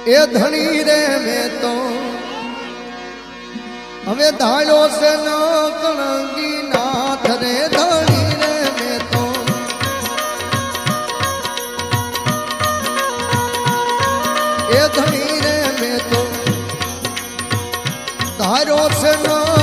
એ ધણી રે મેં તો હવે ધાડો છે ન કણગી નાથ રે ધણી રે મેં તો એ ધણી રે મેં તો ધારો છે ન